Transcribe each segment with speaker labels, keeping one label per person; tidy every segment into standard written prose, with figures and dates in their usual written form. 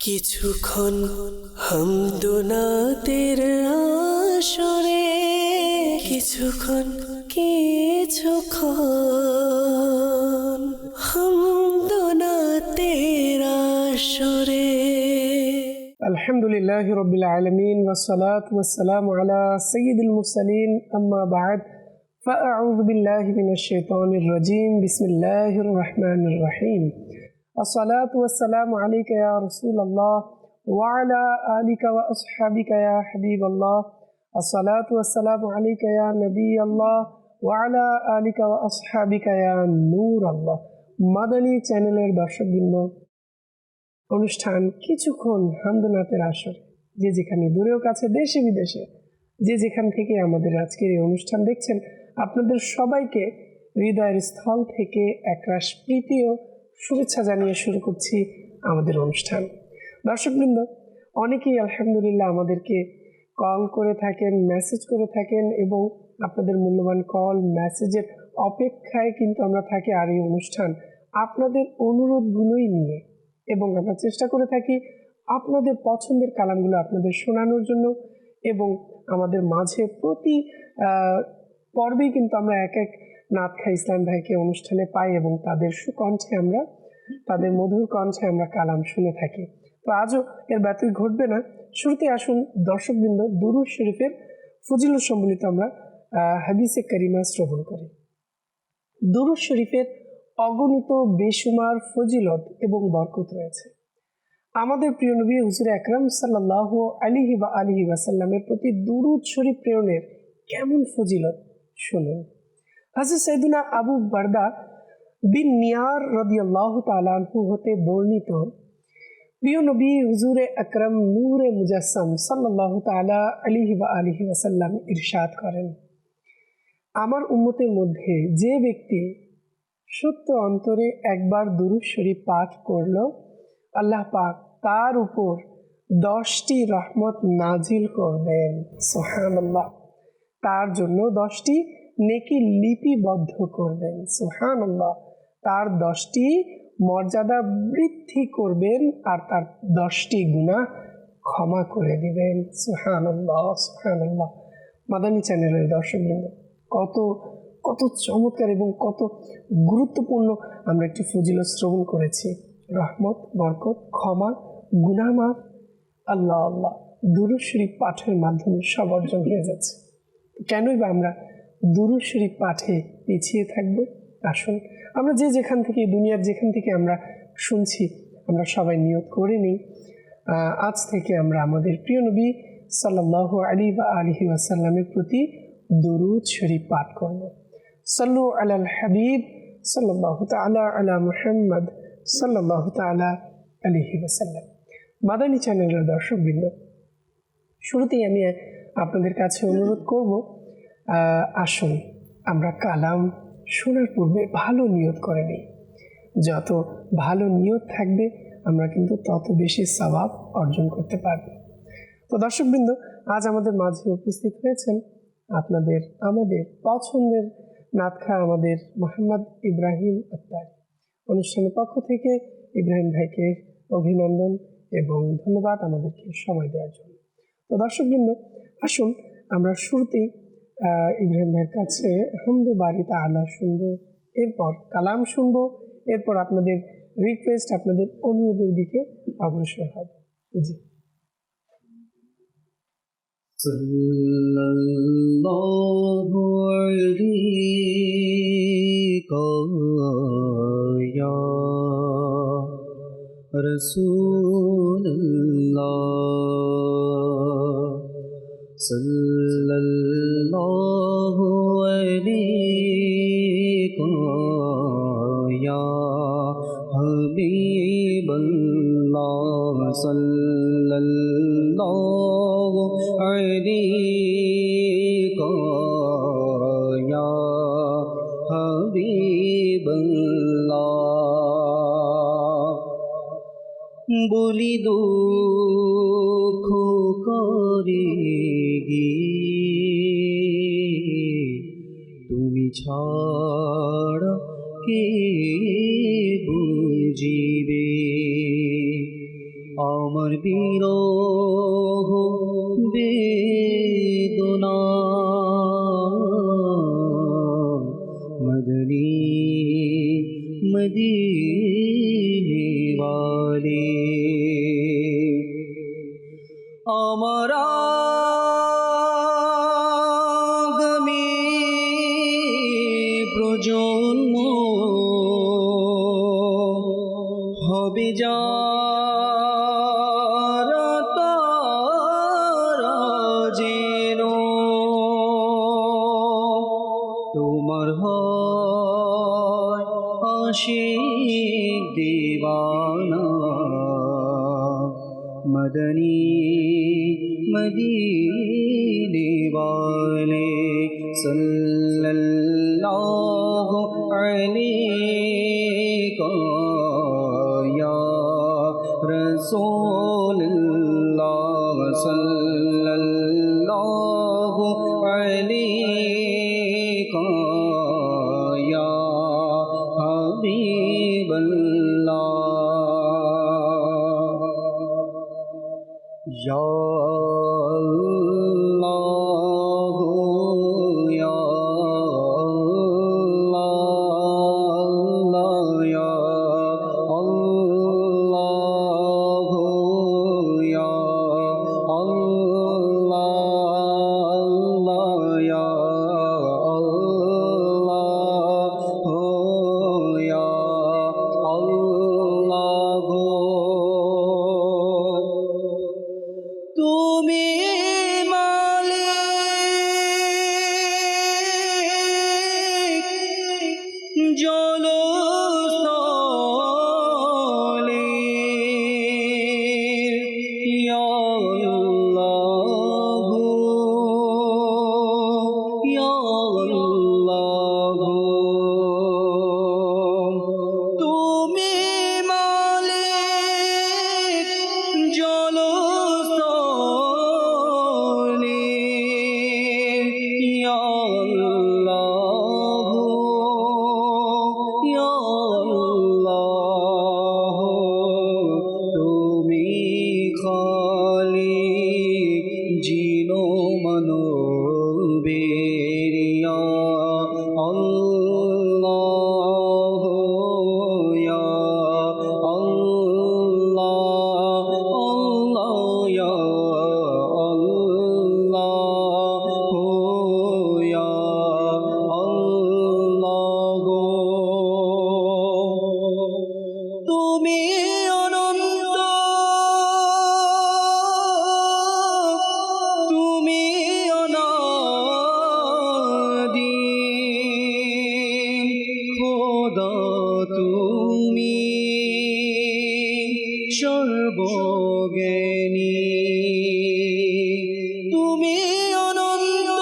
Speaker 1: কিছুক্ষণ হামদোনাতের আসরে, কিছুক্ষণ হামদোনাতের আসরে।
Speaker 2: আলহামদুলিল্লাহি রাব্বিল আলামিন ওয়াসসালাতু ওয়াসসালামু আলা সাইয়্যিদিল মুরসালিন, আম্মা বা'দ, ফাআউযু বিল্লাহি মিনাশ শাইতানির রাজীম। বিসমিল্লাহির রহমানির রহিম। আসসালাতু ওয়াসসালামু আলাইকা ইয়া রাসূলাল্লাহ ওয়া আলা আলিকা ওয়া আসহাবিকা ইয়া হাবিবাল্লাহ। আসসালাতু ওয়াসসালামু আলাইকা ইয়া নবিয়াল্লাহ ওয়া আলা আলিকা ওয়া আসহাবিকা ইয়া নূরাল্লাহ। মাদানী চ্যানেলের দর্শকবৃন্দ, অনুষ্ঠান কিছুক্ষণ হামদোনাতের আসরে, যে যেখানে দূরেও কাছে, দেশে বিদেশে, যে যেখান থেকে আমাদের আজকের এই অনুষ্ঠান দেখছেন, আপনাদের সবাইকে হৃদয়ের স্থল থেকে একরাশ প্রীতি ও শুভেচ্ছা জানিয়ে শুরু করছি আমাদের অনুষ্ঠান। দর্শকবৃন্দ, অনেকেই আলহামদুলিল্লাহ আমাদেরকে কল করে থাকেন, মেসেজ করে থাকেন, এবং আপনাদের মূল্যবান কল মেসেজের অপেক্ষায় কিন্তু আমরা থাকি আর এই অনুষ্ঠান আপনাদের অনুরোধগুলোই নিয়ে, এবং আমরা চেষ্টা করে থাকি আপনাদের পছন্দের কালামগুলো আপনাদের শোনানোর জন্য। এবং আমাদের মাঝে প্রতি পর্বেই কিন্তু আমরা এক এক নাতখা ইসলাম ভাইকে অনুষ্ঠানে পাই এবং তাদের সুকণ্ঠে আমরা, তাদের মধুর কণ্ঠে আমরা কালাম শুনে থাকি। তো আজও এর ব্যত্যয় ঘটবে না। শুরুতে আসুন দর্শকবৃন্দ, দুরূদ শরীফের ফজিলত সম্বলিত আমরা হাদিসে কারিমা শ্রবণ করি। দুরূদ শরীফের অগণিত বেশুমার ফজিলত এবং বরকত রয়েছে। আমাদের প্রিয় নবী হুজুর আকরাম সাল্লাল্লাহু আলাইহি ওয়া আলিহি ওয়াসাল্লামের প্রতি দুরূদ শরীফ প্রেরণের কেমন ফজিলত শুনুন। হযরত সাইয়েদুনা আবু বারদা বিন নিয়ার রাদিয়াল্লাহু তাআলা আনহু হতে বর্ণিত, প্রিয় নবী হুজুর আকরাম নূরে মুজাসসাম সাল্লাল্লাহু তাআলা আলাইহি ওয়া আলিহি ওয়াসাল্লাম ইরশাদ করেন, আমার উম্মতের মধ্যে যে ব্যক্তি সত্য অন্তরে একবার দুরূদ শরীফ পাঠ করল, আল্লাহ পাক তার উপর 10টি রহমত নাজিল করবেন। সুবহানাল্লাহ। তার জন্য 10টি নেকি লিপিবদ্ধ করবেন। সুবহানাল্লাহ। তার 10টি মর্যাদা বৃদ্ধি করবেন আর তার 10টি গুনাহ ক্ষমা করে দিবেন। সুবহানাল্লাহ, সুবহানাল্লাহ। মাদানী চ্যানেলের দর্শকবৃন্দ, কত কত চমৎকার এবং কত গুরুত্বপূর্ণ আমরা একটি ফজিলত শ্রবণ করেছি। রহমত, বরকত, ক্ষমা, গুনাহ মাফ, আল্লাহ আল্লাহ, দুরূদ শরীফ পাঠের মাধ্যমে সব অর্জন হয়ে যাচ্ছে। কেনই বা আমরা দুরূদ শরীফ পাঠে পিছিয়ে থাকবো? আসুন আমরা যে যেখান থেকে, দুনিয়ার যেখান থেকে আমরা শুনছি, আমরা সবাই নিয়ত করে নিই, আজ থেকে আমরা আমাদের প্রিয় নবী সাল্লাল্লাহু আলাইহি ওয়া আলিহি ওয়াসাল্লামের প্রতি দুরূদ শরীফ পাঠ করব। সাল্লু আলাল হাবিব সাল্লাল্লাহু তাআলা আলা মুহাম্মদ সাল্লাল্লাহু তাআলা আলাইহি ওয়াসাল্লাম। মাদানী চ্যানেলের দর্শকবৃন্দ, শুরুতেই আমি আপনাদের কাছে অনুরোধ করব, আসুন আমরা কালাম শোনার পূর্বে ভালো নিয়ত করে নিই। যত ভালো নিয়ত থাকবে আমরা কিন্তু তত বেশি সওয়াব অর্জন করতে পারব। তো দর্শকবৃন্দ, আজ আমাদের মাঝে উপস্থিত হয়েছেন আপনাদের, আমাদের পছন্দের নাতখা, আমাদের মোহাম্মদ ইব্রাহিম আত্তারি। অনুষ্ঠানের পক্ষ থেকে ইব্রাহিম ভাইকে অভিনন্দন এবং ধন্যবাদ আমাদেরকে সময় দেওয়ার জন্য। তো দর্শকবৃন্দ, আসুন আমরা শুরুতেই ইব্রাহিম ভাইয়ের কাছে হামদে বারি তাআলা শুনবো, এরপর কালাম শুনবো, এরপর আপনাদের রিকোয়েস্ট, আপনাদের অনুরোধের দিকে অগ্রসর হব। জি।
Speaker 3: সাল্লাল্লাহু আলাইকা ইয়া রাসূলুল্লাহ, সাল্লাল্লাহু আলাইকা ইয়া হাবিবাল্লাহ, সাল্লাল্লাহু আলাইকা ইয়া হাবিবাল্লাহ। বলি দুঃখ করে গিয়ে তুমি ছাড়া কে বুঝিবে আমার বিরহ বেদনা মদনী মদিনে वाले আমার আগামী প্রজন্ম হবে যারা তারা যেন তোমার হয় আশিক দিওয়ানা मदनी मदीने वाले सल्लल्लाहु अलैहि या रसूलल्लाह सल्लल्लाहु अलैहि या हबीबल्लाह या अल्लाह या अल्लाह या अल्लाह या अल्लाह या अल्लाह या अल्लाह তুমি মালিক জলস্থলে ইয়া আল্লাহ ইয়া আল্লাহ তুমি মালিক জলস্থলে ইয়া আল্লাহ ইয়া আল্লাহ তুমি খালিক জিনো মানবের ইয়া আল্লাহ ইয়া আল্লাহ আল্লাহ ইয়া আল্লাহ ইয়া আল্লাহ তুমি অনন্ত তুমি অনাদি খোদা তুমি সর্বজ্ঞানী তুমি অনন্ত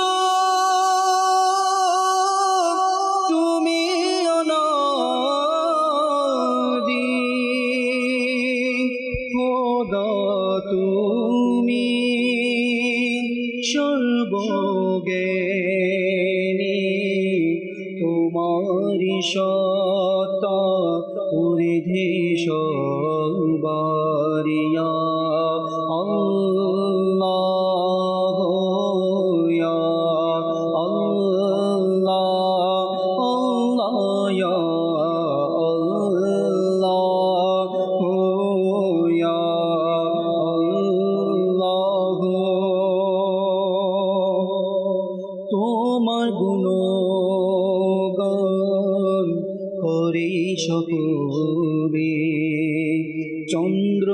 Speaker 3: তুমি অনাদি খোদা তুমি সর্বজ্ঞানী তোমারি সত্তা ঊর্ধ্বে সবারিয়া আল্লাহ ইয়া আল্লাহ আল্লাহ ইয়া আল্লাহ ইয়া আল্লাহ তোমার গুণগান করে সকলে চন্দ্র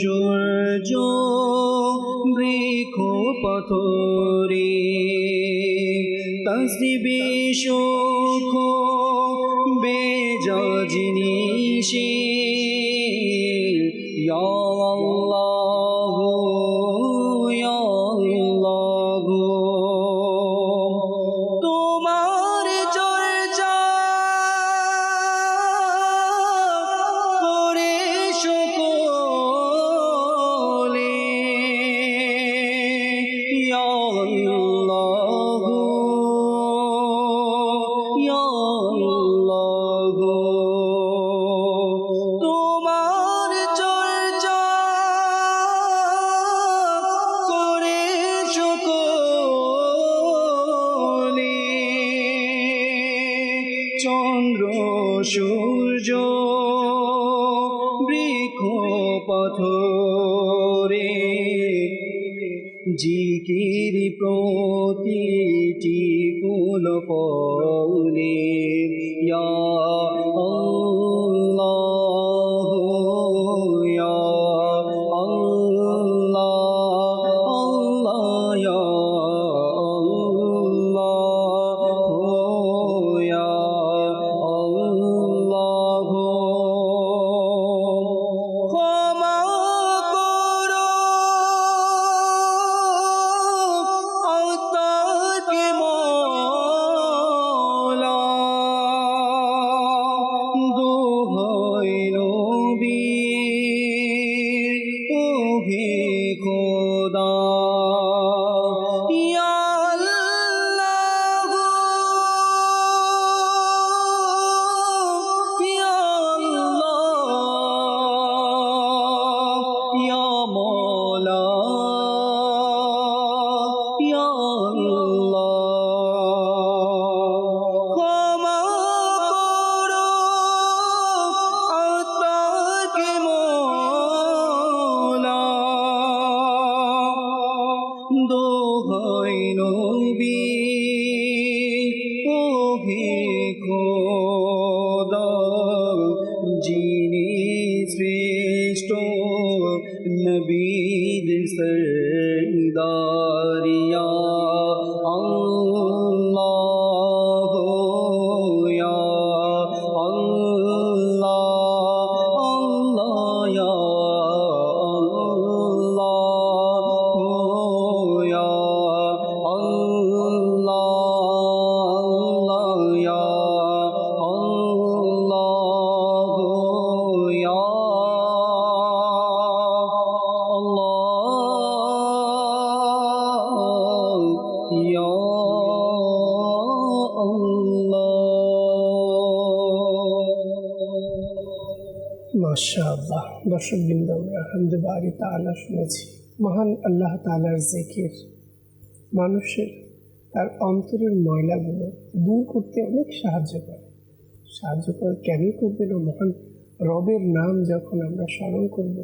Speaker 3: সূর্য বৃক্ষ পাথরে তসবিহ সুখ বেজা জিনিসে ইয়া আল্লাহ ইয়া আল্লাহ তোমার চর্চা করে সকলে ইয়া আল্লাহ ইয়া আল্লাহ তোমার চর্চা সূর্য বৃক্ষ পাথরে জিকির প্রতিটি ফুল ফলে ইয়া আল্লাহ ইয়া আল্লাহ আল্লাহ ইয়া আল্লাহ ইয়া আল্লাহ ক্ষমা করো আত্মাকে মওলা দোহাই নবীর ওহে খোদা ইয়া আল্লাহ ইয়া আল্লাহ ইয়া মওলা ইয়া আল্লাহ ক্ষমা করো আত্মাকে মওলা দোহাই নবীর ওহে খোদা যিনি শ্রেষ্ঠ নবীদের সরদারিয়া আল্লাহ ইয়া আল্লাহ আল্লাহ ইয়া আল্লাহ ইয়া আল্লাহ ইয়া আল্লাহ ইয়া আল্লাহ ইয়া আল্লাহ।
Speaker 2: মাশাআল্লাহ। দর্শকবৃন্দ, আমরা হামদে বারি তাআলা শুনেছি। মহান আল্লাহ তাআলার জিকির মানুষের তার অন্তরের ময়লাগুলো দূর করতে অনেক সাহায্য করে। কেনই করবে না? মহান রবের নাম যখন আমরা স্মরণ করব,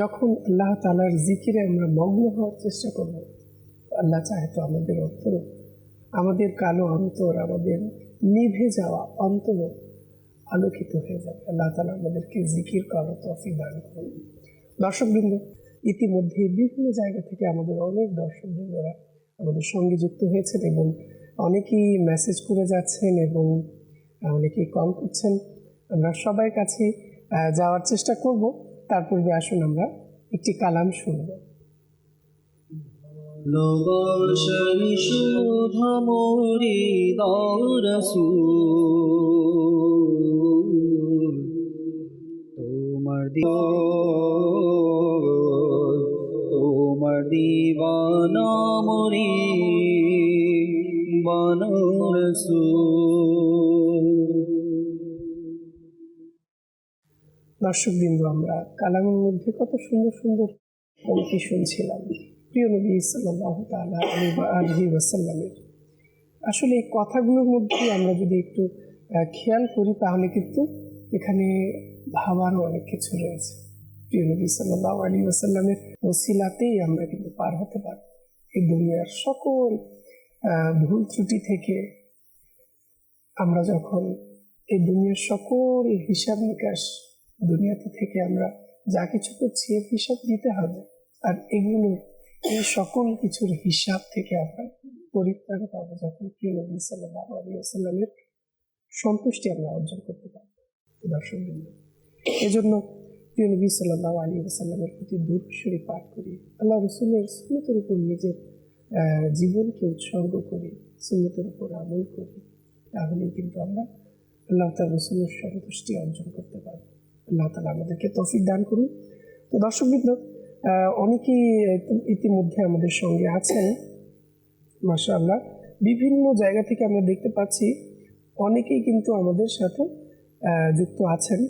Speaker 2: যখন আল্লাহ তাআলার জিকিরে আমরা মগ্ন হওয়ার চেষ্টা করব, আল্লাহ চাহে তো আমাদের অন্তর, আমাদের কালো অন্তর, আমাদের নিভে যাওয়া অন্তর আলোকিত হয়ে যাবে। আল্লাহ তাআলা আমাদেরকে জিকির করার তৌফিক দান করুন। দর্শকবৃন্দ, ইতিমধ্যে বিভিন্ন জায়গা থেকে আমাদের অনেক দর্শকবৃন্দরা আমাদের সঙ্গে যুক্ত হয়েছেন এবং অনেকেই মেসেজ করে যাচ্ছেন এবং অনেকেই কল করছেন। আমরা সবার কাছে যাওয়ার চেষ্টা করব। তার পূর্বে আসুন আমরা একটি কালাম শুনব।
Speaker 3: ভালোবাসার সুধা মোরে দাও রাসূল তোমার তোমার দিওয়ানা মোরে বানাও রাসূল।
Speaker 2: দর্শকবৃন্দ, আমরা কালামের মধ্যে কত সুন্দর সুন্দর পঙ্ক্তি শুনছিলাম প্রিয় নবী সাল্লাল্লাহু তাআলা আলাইহি ওয়াসাল্লামের। আসলে এই কথাগুলোর মধ্যে আমরা যদি একটু খেয়াল করি তাহলে কিন্তু এখানে ভাবারও অনেক কিছু রয়েছে। প্রিয় নবী সাল্লাল্লাহু আলাইহি ওয়াসাল্লামের ওসিলাতেই আমরা কিন্তু পার হতে পারব এই দুনিয়ার সকল ভুল ত্রুটি থেকে। আমরা যখন এই দুনিয়ার সকল হিসাব নিকাশ দুনিয়াতে থেকে আমরা যা কিছু করছি এর হিসাব দিতে হবে, আর এগুলোর এই সকল কিছুর হিসাব থেকে আমরা পরিত্রাণ পাবো যখন প্রিয় নবী সাল্লাল্লাহু আলাইহি ওয়াসাল্লামের সন্তুষ্টি আমরা অর্জন করতে পারবো। দর্শকবৃন্দ, এজন্য প্রিয় নবী সাল্লাল্লাহু আলাইহি ওয়াসাল্লামের প্রতি দুরূদ পাঠ করি, আল্লাহ রাসূলের সুন্নতের উপর নিজের জীবনকে উৎসর্গ করি, সুন্নতের উপর আমল করি, তাহলেই কিন্তু আমরা আল্লাহ তাআলা রাসূলের সন্তুষ্টি অর্জন করতে পারবো। আল্লাহ তাআলা আমাদেরকে তৌফিক দান করুন। তো দর্শকবৃন্দ, অনেকেই ইতিমধ্যে আমাদের সঙ্গে আছেন। মাশাআল্লাহ, বিভিন্ন জায়গা থেকে আমরা দেখতে পাচ্ছি অনেকেই কিন্তু আমাদের সাথে যুক্ত আছেন।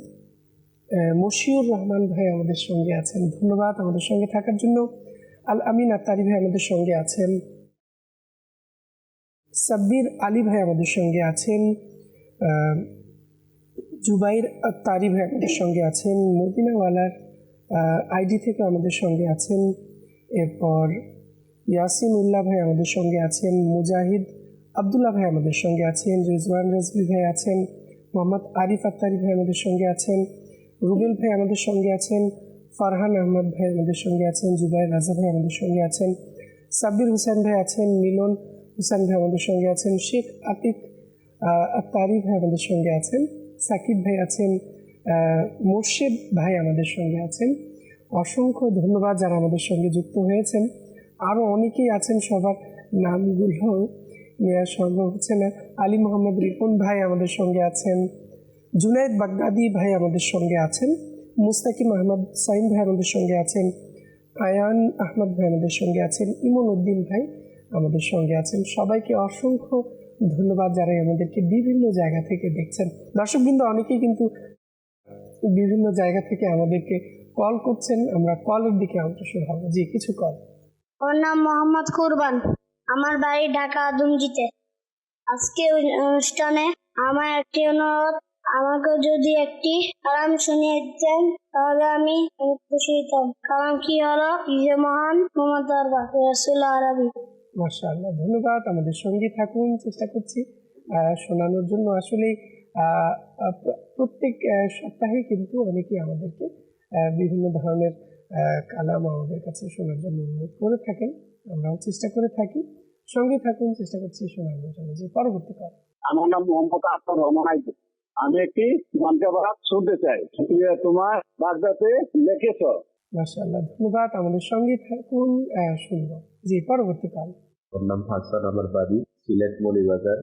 Speaker 2: মশিউর রহমান ভাই আমাদের সঙ্গে আছেন, ধন্যবাদ আমাদের সঙ্গে থাকার জন্য। আল আমিন আত্তারি ভাই আমাদের সঙ্গে আছেন, সাব্বির আলী ভাই আমাদের সঙ্গে আছেন, জুবাইর তারি ভাই আমাদের সঙ্গে আছেন, মদিনাওয়ালার আইডি থেকে আমাদের সঙ্গে আছেন, এরপর ইয়াসিন উল্লাহ ভাই আমাদের সঙ্গে আছেন, মুজাহিদ আবদুল্লাহ ভাই আমাদের সঙ্গে আছেন, রিজওয়ান রাজবি ভাই আছেন, মোহাম্মদ আরিফ আত্তারি ভাই আমাদের সঙ্গে আছেন, রুবেল ভাই আমাদের সঙ্গে আছেন, ফারহান আহমদ ভাই আমাদের সঙ্গে আছেন, জুবাইর রাজা ভাই আমাদের সঙ্গে আছেন, সাব্বির হোসেন ভাই আছেন, মিলন হোসেন ভাই আমাদের সঙ্গে আছেন, শেখ আতিক আত্তারি ভাই আমাদের সঙ্গে আছেন, সাকিব ভাই আছেন, মোর্শেদ ভাই আমাদের সঙ্গে আছেন। অসংখ্য ধন্যবাদ যারা আমাদের সঙ্গে যুক্ত হয়েছেন। আরও অনেকেই আছেন, সবার নামগুলো নেওয়া সম্ভব হচ্ছে না। আলী মোহাম্মদ রিপন ভাই আমাদের সঙ্গে আছেন, জুনায়েদ বাগদাদি ভাই আমাদের সঙ্গে আছেন, মুস্তাকিম আহমদ সাইম ভাই আমাদের সঙ্গে আছেন, আয়ান আহমদ ভাই আমাদের সঙ্গে আছেন, ইমন উদ্দিন ভাই আমাদের সঙ্গে আছেন। সবাইকে অসংখ্য ধন্যবাদ যারাই আমাদেরকে বিভিন্ন জায়গা থেকে দেখছেন। দর্শকবৃন্দ অনেকেই কিন্তু বিভিন্ন জায়গা থেকে আমাদেরকে কল করছেন, আমরা কলের দিকে অগ্রসর হব। জি, কিছু কল।
Speaker 4: আমার নাম মোহাম্মদ কুরবান, আমার বাড়ি ঢাকা আদমজিতে। আজকে অনুষ্ঠানে আমার একটি অনুরোধ, আমাকে যদি একটি কালাম শুনিয়ে দিতেন তাহলে আমি অনেক খুশি হতাম। কালামটি হলো ইয়ে মহান মোহাম্মদ দরবার রাসূল আরবি।
Speaker 2: মাশাআল্লাহ, ধন্যবাদ। আমাদের সঙ্গে থাকুন, চেষ্টা করছি শোনানোর জন্য। আসলে প্রত্যেক সপ্তাহে কিন্তু অনেকেই আমাদেরকে বিভিন্ন ধরনের কালাম আমাদের কাছে শোনার জন্য অনুরোধ করে থাকেন, আমরাও চেষ্টা করে থাকি। সঙ্গে থাকুন, চেষ্টা করছি শোনানোর জন্য। যে পরবর্তী কাল।
Speaker 5: আমার নাম মোহাম্মদ আক্তার রহমান আইজু। আমি একটি মঞ্চবাদ শুনতে চাই, তোমার বাগদাতে লিখেছ।
Speaker 2: মাশাআল্লাহ, ধন্যবাদ। আমাদের সঙ্গে থাকুন, শুনবো। জি, পরবর্তী কাল।
Speaker 6: ওর নাম হাসান, আমার বাড়ি সিলেট মৌলভীবাজার।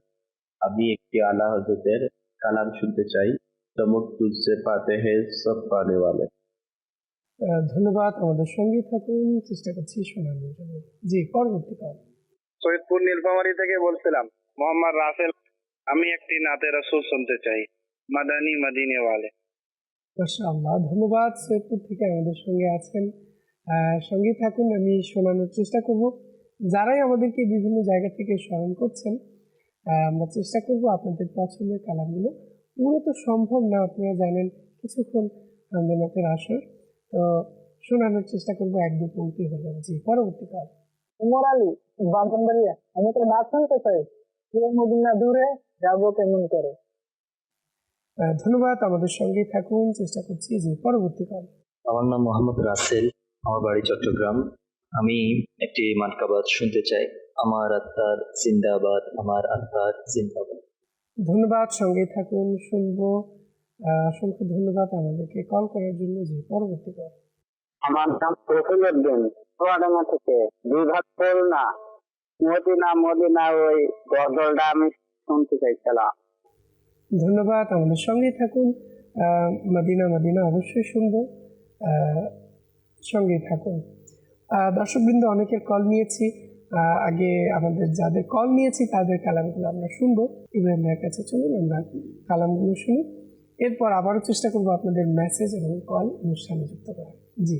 Speaker 6: আমি একটি আলা হযরতের কালাম শুনতে চাই, চমক তুঝসে পাতে হে সব পানে ওয়ালে।
Speaker 2: ধন্যবাদ। আমাদের সঙ্গে থাকুন, চেষ্টা করছি শোনানোর জন্য। জি, পরবর্তী কাল।
Speaker 7: সৈয়দপুর নীলফামারী থেকে বলছিলাম, মোহাম্মদ রাসেল। আমি একটি নাতে রাসূল শুনতে চাই, মাদানী মদিনে ওয়ালে।
Speaker 2: মাশাআল্লাহ, ধন্যবাদ। সৈয়দপুর থেকে আমাদের সঙ্গে আছেন, সঙ্গে থাকুন, আমি শোনানোর চেষ্টা করব। যারাই আমাদেরকে বিভিন্ন জায়গা থেকে স্মরণ করছেন, আমরা চেষ্টা করব আপনাদের পছন্দের কালামগুলো। পুরো তো সম্ভব না, আপনারা জানেন কিছুক্ষণ আন্দোলনের আসর, তো শোনানোর চেষ্টা করব, এক দু পংক্তি হলেও। জি, পরবর্তী কাল।
Speaker 8: উমর আলী, বাগনবাড়িয়া। আমি তো নাচ শুনতে চাই, মদিনা দূরে যাবো কেমন করে।
Speaker 2: ধন্যবাদ। আমাদের সঙ্গেই থাকুন, চেষ্টা করছি। যে পরবর্তী কাল।
Speaker 9: আমার নাম মোহাম্মদ রাসেল, আমার বাড়ি চট্টগ্রাম। আমি একটি মানকাবাদ শুনতে চাই, আমার আত্মার জিন্দাবাদ, আমার আত্মার জিন্দাবাদ।
Speaker 2: ধন্যবাদ, সঙ্গে থাকুন, শুনবো। অসংখ্য ধন্যবাদ আমাদেরকে কল করার জন্য। যে পরবর্তী কাল।
Speaker 5: আমার নাম রফিল উদ্দিন, চুয়াডাঙ্গা থেকে। বিভাগ না মদিনা মদিনা, ওই গজলটা আমি শুনতে চাইছিলাম।
Speaker 2: ধন্যবাদ। আমাদের সঙ্গে থাকুন, মদিনা মদিনা অবশ্যই শুনবো, সঙ্গে থাকুন। দর্শকবৃন্দ, অনেকের কল নিয়েছি, আগে আমাদের যাদের কল নিয়েছি তাদের কালামগুলো আমরা শুনবো। ইব্রাহিম ভাইয়ের কাছে চলুন, আমরা কালামগুলো শুনি, এরপর আবারও চেষ্টা করবো আপনাদের মেসেজ এবং কল অনুষ্ঠানে যুক্ত করার। জি।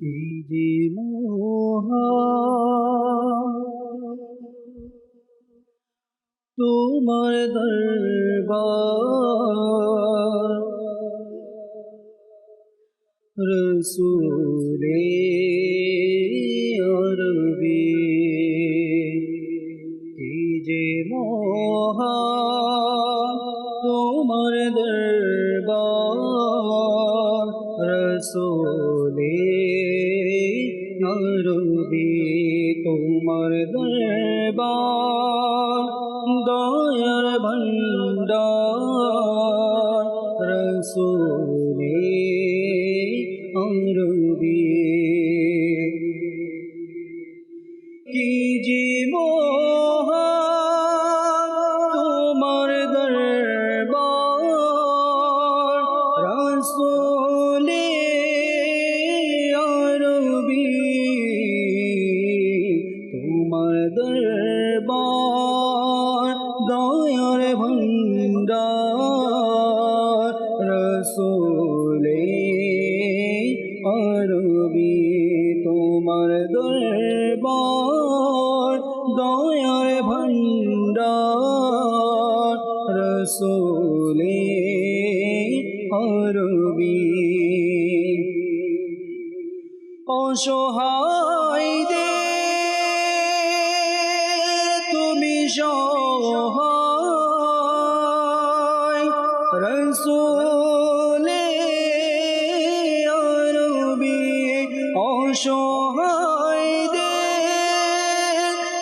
Speaker 3: কি যে মহান তোমার দরবার, রসূলে আরবি। কি যে মহান তোমার দরবার, রসূলে আরবি। তোমার দরবার দয়ার ভণ্ডার, রসূলে আরবি। কি যে মহান তোমার দরবার, রসূলে আরবি। তোমার দরবার দয়ার ভণ্ডার, রসূলে আরবি। তোমার দরবার দয়ার ভণ্ডার, রসুলে আরবি অসহায়দের তুমি সহায় রসুলে আরবি অসহায়দের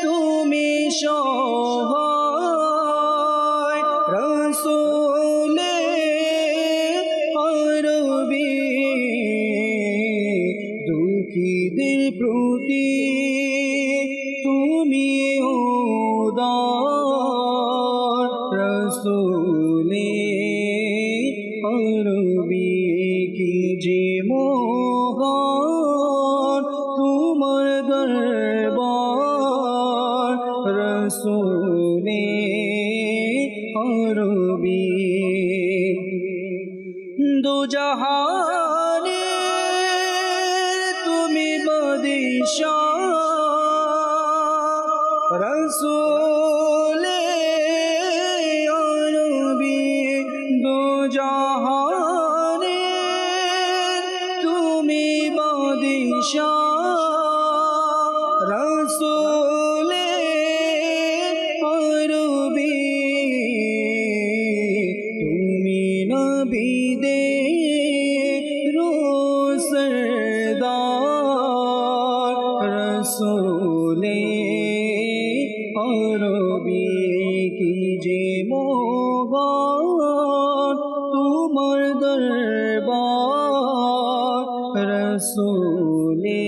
Speaker 3: তুমি সহায় রসুলে আরবি দুঃখীদের প্রতি তুমি উদার রসুলে আরবি কি যে মহান তোমার দরবার রসুলে আরবি দু জাহানে তুমি বাদশাহ রসুলে আরবি দু জাহানে তুমি বাদশাহ রসুলে আরবি তুমি নবীদের সরদার রসুলে আরবি কি যে মহান তোমার দরবার রসুলে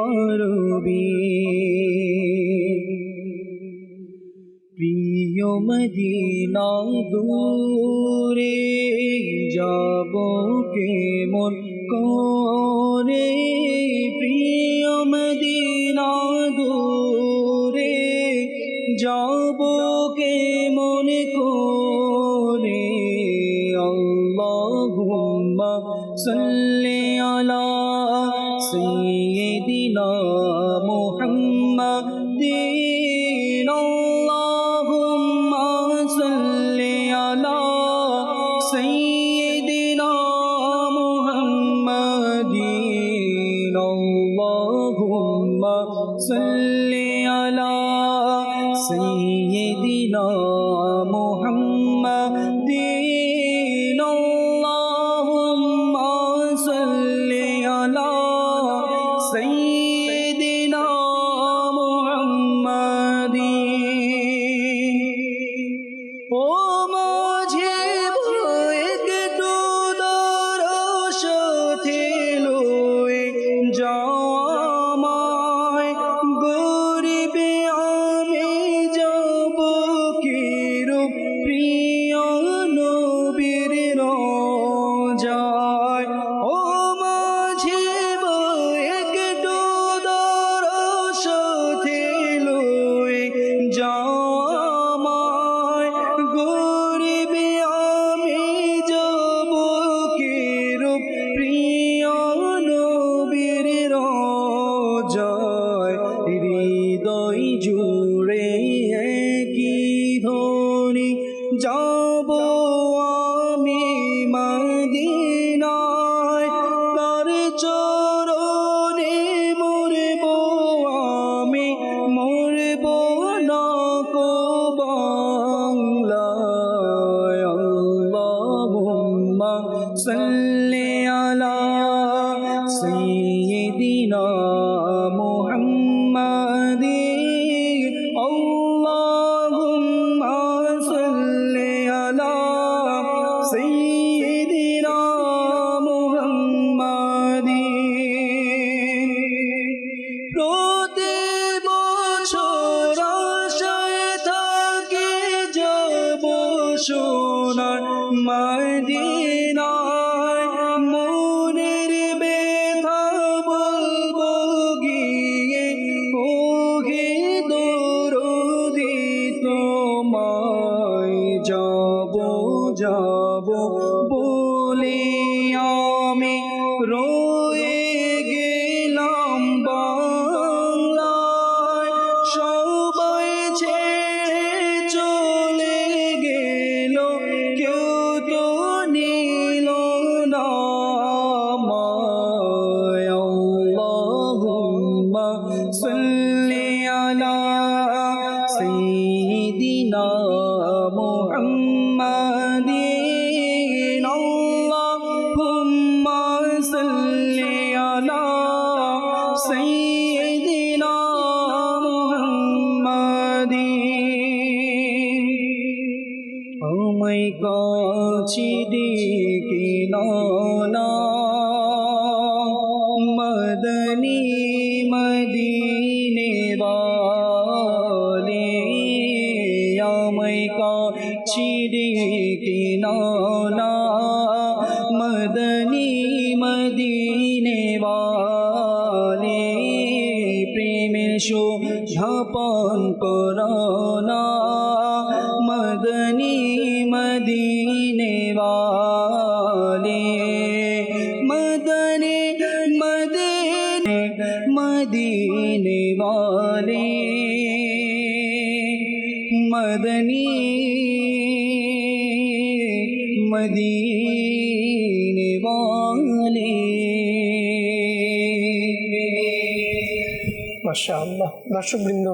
Speaker 3: আরবি প্রিয় মদিনা দূরে যাব কেমন করে প্রিয় মদিনা দূরে যাব কেমন করে আল্লাহুম্মা সাল্লি আলা সাইয়্যিদিনা মুহাম্মাদিন আল্লাহুম্মা সাল্লি আলা সাইয়্যিদিনা মুহাম্মাদিন আল্লাহুম্মা সাল্লি আলা সাইয়্যিদিনা মুহাম্মাদিন আল্লাহুম্মা সাল্লি আলা সাইয়্যিদিনা মুহাম্মাদিন ও মাঝে একটু দরস লই যাওয়ামায় গরিবে আমি যাব কিরূপ প্রিয় নবীর রোজায় ও মাঝে একটু দরস লই যাওয়ামায় গরিবে আমি যাব কিরূপ প্রিয় নবীর রোজায় হৃদয় জুড়ে একই ধ্বনি যাব আমি মদিনায় তার চরণে মরব আমি মরব না কো বাংলায় আল্লাহুম্মা সাল্লি আলা সাইয়্যিদিনা মুহাম্মাদিন আল্লাহুম্মা সাল্লি আলা সাইয়্যিদিনা মুহাম্মাদিন প্রতি বছর আশায় থাকি যাব সোনার মদিনায় মনের ব্যথা বলবো সাল্লি আলা সাইয়্যিদিনা মুহাম্মাদিন আমায় কাছে ডেকে নানা মদনী মদিনে वाले আমায় কাছে ডেকে নানা মদনী মদিনে वाले প্রেমের শোভাপান করানা মদনী মদিনে वाले मदनी मदीने मदीने वाले मदनी मदीने वाले
Speaker 2: মাশাআল্লাহ। দর্শকবৃন্দ,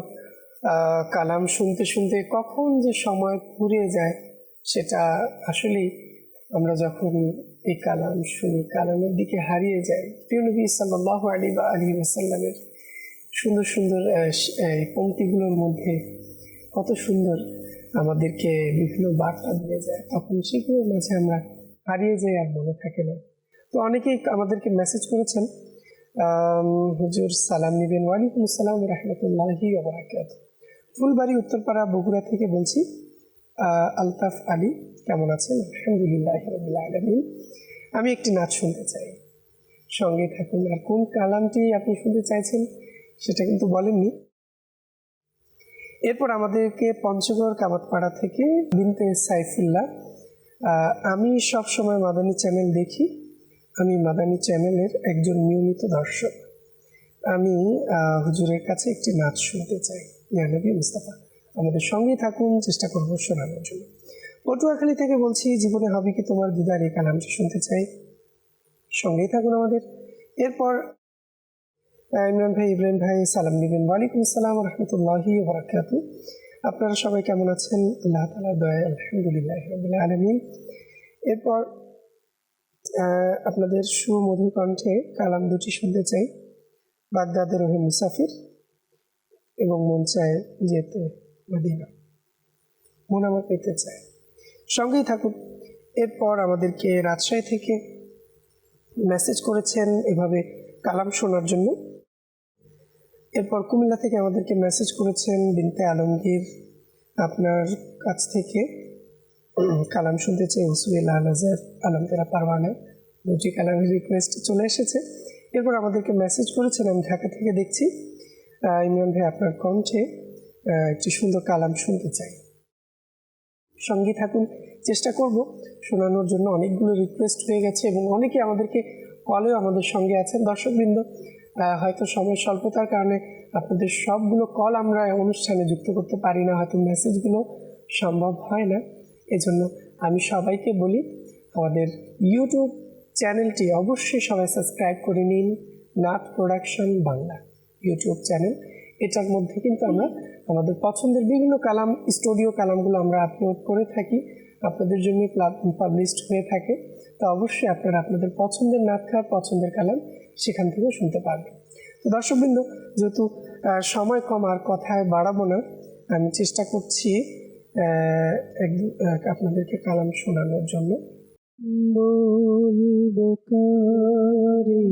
Speaker 2: কালাম শুনতে শুনতে কখন যে সময় ফুরিয়ে যায় সেটা আসলেই আমরা যখন এই কালাম শুনি, কালামের দিকে হারিয়ে যাই। প্রিয় নবী সাল্লাল্লাহু আলাইহি ওয়াসাল্লামের সুন্দর সুন্দর এই পংক্তিগুলোর মধ্যে কত সুন্দর আমাদেরকে বিভিন্ন বার্তা দিয়ে যায়, তখন সেগুলোর মাঝে আমরা হারিয়ে যাই, আর মনে থাকে না। তো অনেকেই আমাদেরকে মেসেজ করেছেন, হুজুর সালাম নিবেন। ওয়ালাইকুম আসসালাম রহমতুল্লাহি ওয়া বারাকাতুহু। ফুলবাড়ি উত্তরপাড়া বগুড়া থেকে বলছি। আলতাফ আলী, কেমন আছেন? আলহামদুলিল্লাহ রাব্বিল আলামিন। আমি একটি নাচ শুনতে চাই, সঙ্গে থাকুন। আর কোন কালামটি আপনি শুনতে চাইছেন সেটা কিন্তু বলেননি। এরপর আমাদেরকে পঞ্চগড় কামাতপাড়া থেকে বিনতে সাইফুল্লাহ, আমি সব সময় মাদানী চ্যানেল দেখি, আমি মাদানী চ্যানেলের একজন নিয়মিত দর্শক। আমি হুজুরের কাছে একটি নাচ শুনতে চাই, ইয়া নবী মুস্তাফা। আমাদের সঙ্গেই থাকুন, চেষ্টা করব শোনানোর জন্য। পটুয়াখালী থেকে বলছি, জীবনে হবে কি তোমার দিদার, এই কালামটি শুনতে চাই, সঙ্গেই থাকুন আমাদের। এরপর ইব্রাহিম ভাই সালাম নেবেন। ওয়ালাইকুম আসসালাম রহমতুল্লাহি ওয়া বারাকাতুহু। আপনারা সবাই কেমন আছেন? আল্লাহ তাআলার দয়ায় আলহামদুলিল্লাহ রাব্বিল আলামিন। এরপর আপনাদের সুমধুর কণ্ঠে কালাম দুটি শুনতে চাই, বাগদাদের রহিম মুসাফির এবং মন চায় যেতে মদিনা, মন আমার পেতে চায়, সঙ্গেই থাকুন। এরপর আমাদেরকে রাজশাহী থেকে মেসেজ করেছেন এভাবে কালাম শোনার জন্য। এরপর কুমিল্লা থেকে আমাদেরকে মেসেজ করেছেন বিনতে আলমগীর, আপনার কাছ থেকে কালাম শুনতে চাই হুসুল আলহাজার আলমতেরা পারওয়ানা, দুটি কালামের রিকোয়েস্ট চলে এসেছে। এরপর আমাদেরকে মেসেজ করেছেন, আমি ঢাকা থেকে দেখছি, ইমরান ভাই আপনার কণ্ঠে একটি সুন্দর কালাম শুনতে চাই, সঙ্গে থাকুন। চেষ্টা করব শোনানোর জন্য। অনেকগুলো রিকোয়েস্ট হয়ে গেছে এবং অনেকে আমাদেরকে কলেও আমাদের সঙ্গে আছেন। দর্শকবৃন্দ, হয়তো সময় স্বল্পতার কারণে আপনাদের সবগুলো কল আমরা অনুষ্ঠানে যুক্ত করতে পারি না, হয়তো মেসেজগুলো সম্ভব হয় না। এজন্য আমি সবাইকে বলি, আমাদের ইউটিউব চ্যানেলটি অবশ্যই সবাই সাবস্ক্রাইব করে নিন, Nath production Bangla YouTube channel. এটার মধ্যে কিন্তু আমরা আমাদের পছন্দের বিভিন্ন কালাম, স্টুডিও কালামগুলো আমরা আপলোড করে থাকি, আপনাদের জন্য পাবলিশড হয়ে থাকে। তো অবশ্যই আপনারা আপনাদের পছন্দের নাটকা, পছন্দের কালাম সেখান থেকেও শুনতে পারবেন। তো দর্শকবৃন্দ, যেহেতু সময় কম, আর কথায় বাড়াবো না, আমি চেষ্টা করছি আপনাদেরকে কালাম শোনানোর জন্য। বলবো কারে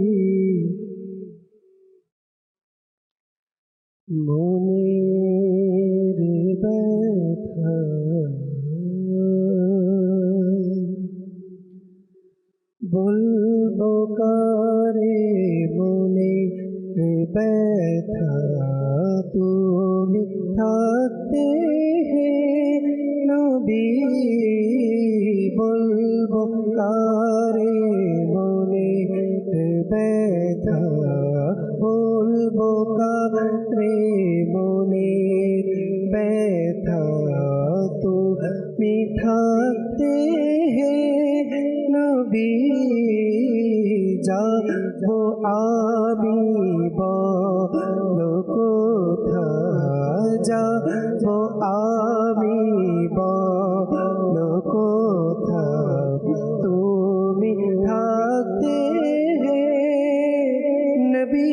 Speaker 2: মনের ব্যথা, বলবো কারে মনের ব্যথা, তুমি থাকতে হে নবী, বলবো কারে মনের ব্যথা, বলবো কারে মনের ব্যথা, তুমি থাকতে হে নবী, যাবো আমি বলো কোথায়, যাবো আমি বলো কোথায়, তুমি থাকতে হে নবী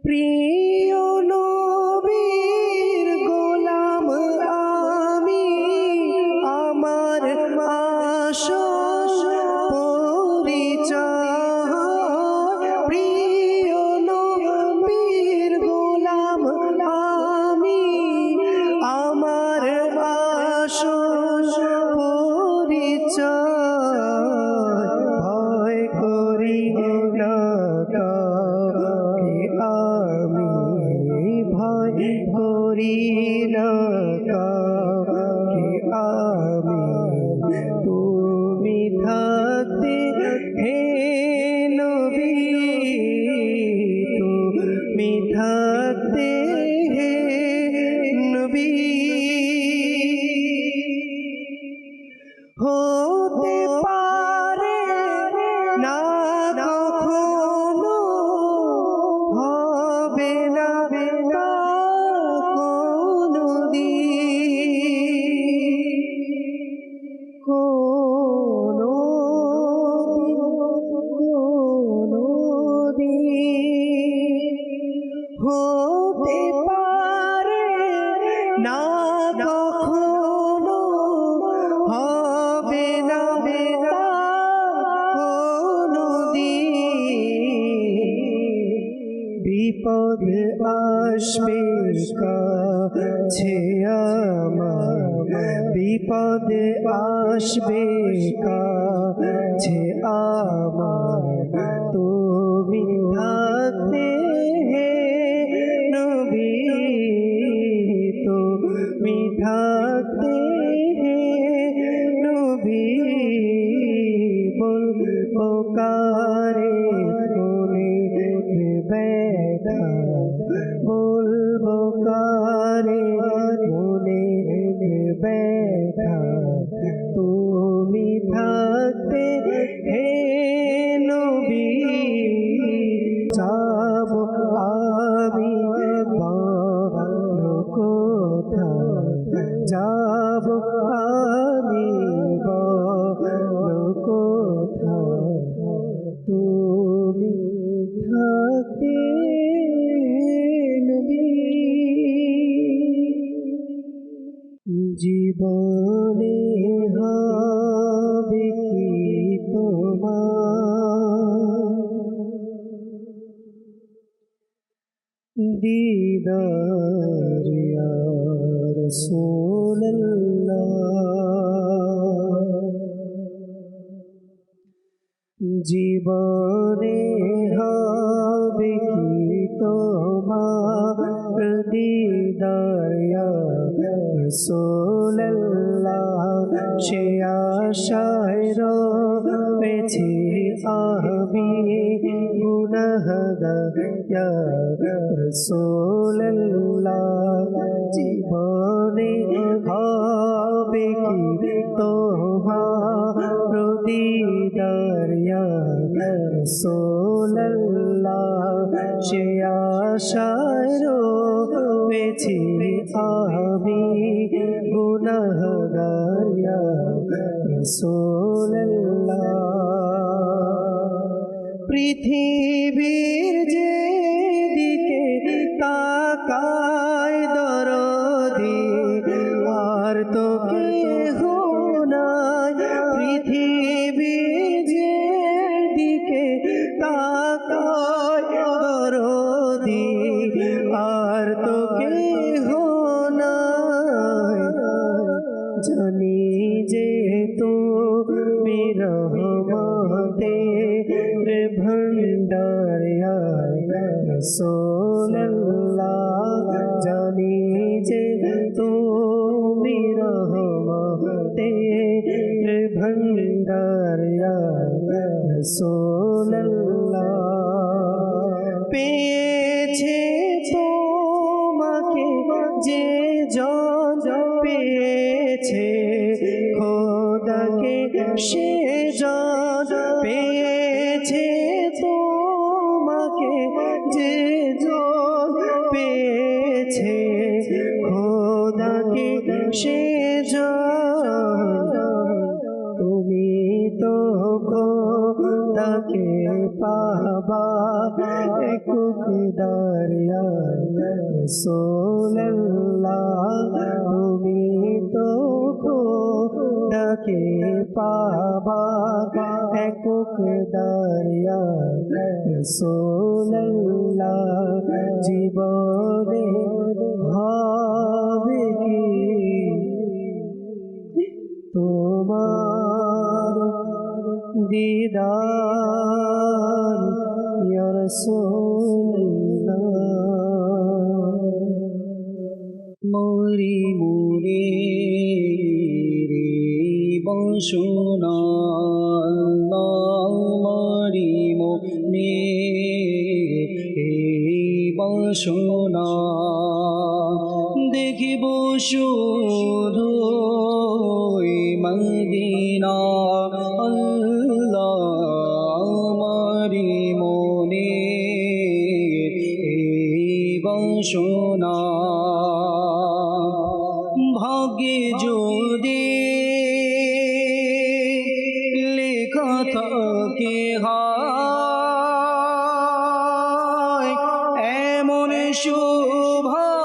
Speaker 2: প্রিয় নবীর গোলাম আমি আমার আসল পরিচয় প্রিয় নবীর গোলাম আমি আমার আসল পরিচয় ভয় করি না কাউকে আমি ভয় করি না কাউকে আমি তুমি থাকতে হে নবী তুমি থাকতে হে নবী হতে পারে না কখনো হবে না তা কোনদিন হতে পারে না কখনো হবে না তা কোনদিন বিপদ আসবে কাছে আমার বিপদ আসবে কাছে আমার তুমি থাকতে হে নবী তুমি থাকতে হে নবী বলবো কারে কোনে ব্যথা বলবো কারে মনে ব্যথা তুমি থাকতে হে নবী যাব আমি ভালো কোথা যাব আমি ভালো কোথা তুমি থাকতে নবী জীবনে হবে কি তোমার दीदार या रसूल জীবনে হবে কি তোমার দিদার ইয়া রাসূলুল্লাহ সে আশায় রয়েছি আমি গুনাহগার ইয়া রাসূলুল্লাহ জীবনে হবে কি তোমার দিদার ইয়া রাসূলুল্লাহ সে আশায় রয়েছি আমি গুনাহগার ইয়া রাসূলুল্লাহ পৃথিবীর যেদিকে তাকায় দরদি আর তো কেহ নাই পৃথিবীর যেদিকে তাকায় দরদি আর তো কেহ নাই জানি যে তুমি রহমতের ভণ্ডার ইয়া রাসূলুল্লাহ জানি যে তুমি রহমতের ভণ্ডার ইয়া রাসূলুল্লাহ পেয়েছে তোমাকে যে জন পেয়েছে খোদাকে সে জন পেয়েছে তোমাকে যে জন পেয়েছে খোদাকে সে জন তুমি তো
Speaker 1: ডাকে পাবা একুক দারিয়ায় রাসূলুল্লাহ তুমি তো ডাকে পাবা একুক দারিয়ায় রাসূলুল্লাহ জীবনে হবে কি তোমার দিদার ইয়া রাসূলুল্লাহ
Speaker 3: মরি মুরে রে বসুনা মরি মুরে রে বসুনা দেখিব শুধু মদিনা আল্লাহ আমারি মনে বসনা ভাগ্যে যদি লেখা থাকে হায় এমন সৌভাগ্য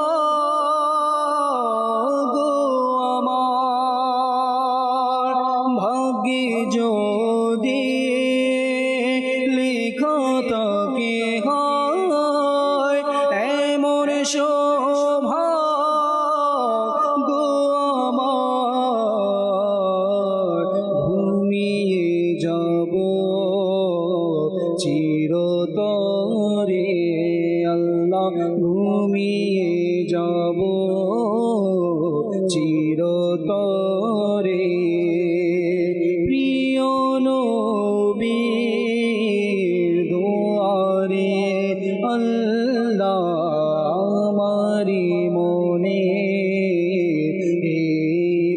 Speaker 3: আমার ভাগ্যে যদি লেখা থাকে হায় এমন সৌভাগ্য আমার ঘুমিয়ে যাব চিরতরে আল্লাহ ঘুমিয়ে যাব চিরতরে প্রিয় নবীর দুয়ারে আল্লাহ আমারি মনে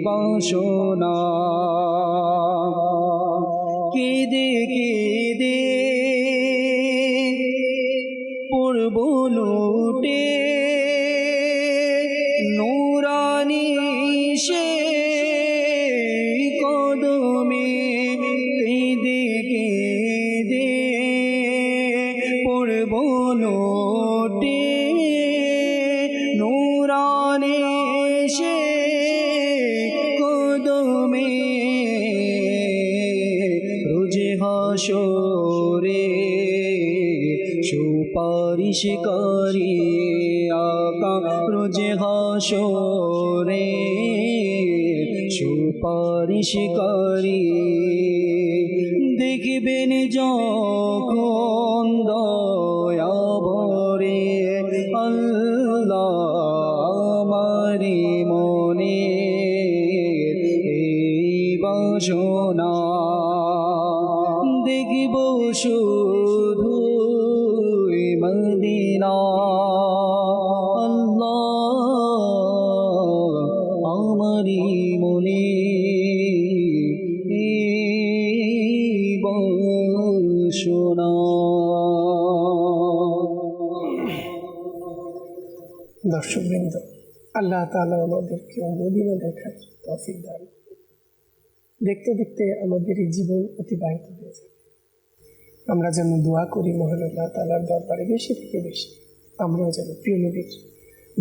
Speaker 3: বাসনা কেঁদে কেঁদে পড়ব লুটে নূরানি সে কদমে কেঁদে কেঁদে পড়ব লুটে নূরানি সে কদমে রোজে হাসরে সুপারিশ করি আকা রোজে হাসরে সুপারিশ করি দেখবেন যখন দয়া ভরে আল্লাহ আমারি মনে বাসনা দেখব শুধু মদিনা আল্লাহ আমারি মনে বাসনা
Speaker 2: দর্শকবৃন্দ, আল্লাহ তাআলা আমাদেরকে মদিনা দেখার তৌফিক দান করুন। দেখতে দেখতে আমাদের এই জীবন অতিবাহিত হয়ে যাবে। আমরা যেন দোয়া করি মহান আল্লাহ তাআলার দরবারে বেশি থেকে বেশি আমরাও যেন প্রিয় নবীর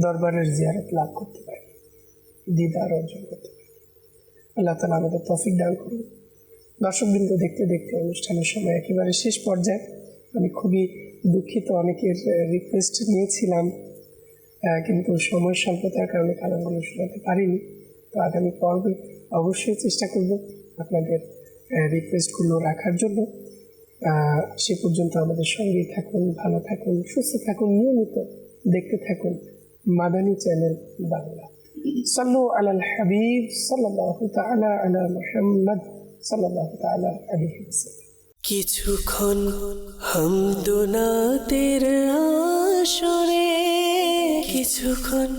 Speaker 2: দরবারের জিয়ারত লাভ করতে পারি, দিদার অর্জন করতে পারি। আল্লাহ তাআলা আমাদের তৌফিক দান করুন। দর্শকবৃন্দ, দেখতে দেখতে অনুষ্ঠানের সময় একেবারে শেষ পর্যায়ে। আমি খুবই দুঃখিত, অনেকের রিকোয়েস্ট নিয়েছিলাম, কিন্তু সময় স্বল্পতার কারণে কালামগুলো শোনাতে পারিনি। তো আগামী পর্বে অবশ্যই চেষ্টা করব আপনাদের রিকোয়েস্টগুলো রাখার জন্য। সে পর্যন্ত আমাদের সঙ্গেই থাকুন, ভালো থাকুন, সুস্থ থাকুন, নিয়মিত দেখতে থাকুন মাদানী চ্যানেল বাংলা। সাল্লু আলাল হাবিব সাল্লাল্লাহু তাআলা আলা মুহাম্মদ সাল্লাল্লাহু তাআলা আলাইহি ওয়াসাল্লাম।
Speaker 1: কিছুক্ষণ হামদুনাতের আসরে কিছুক্ষণ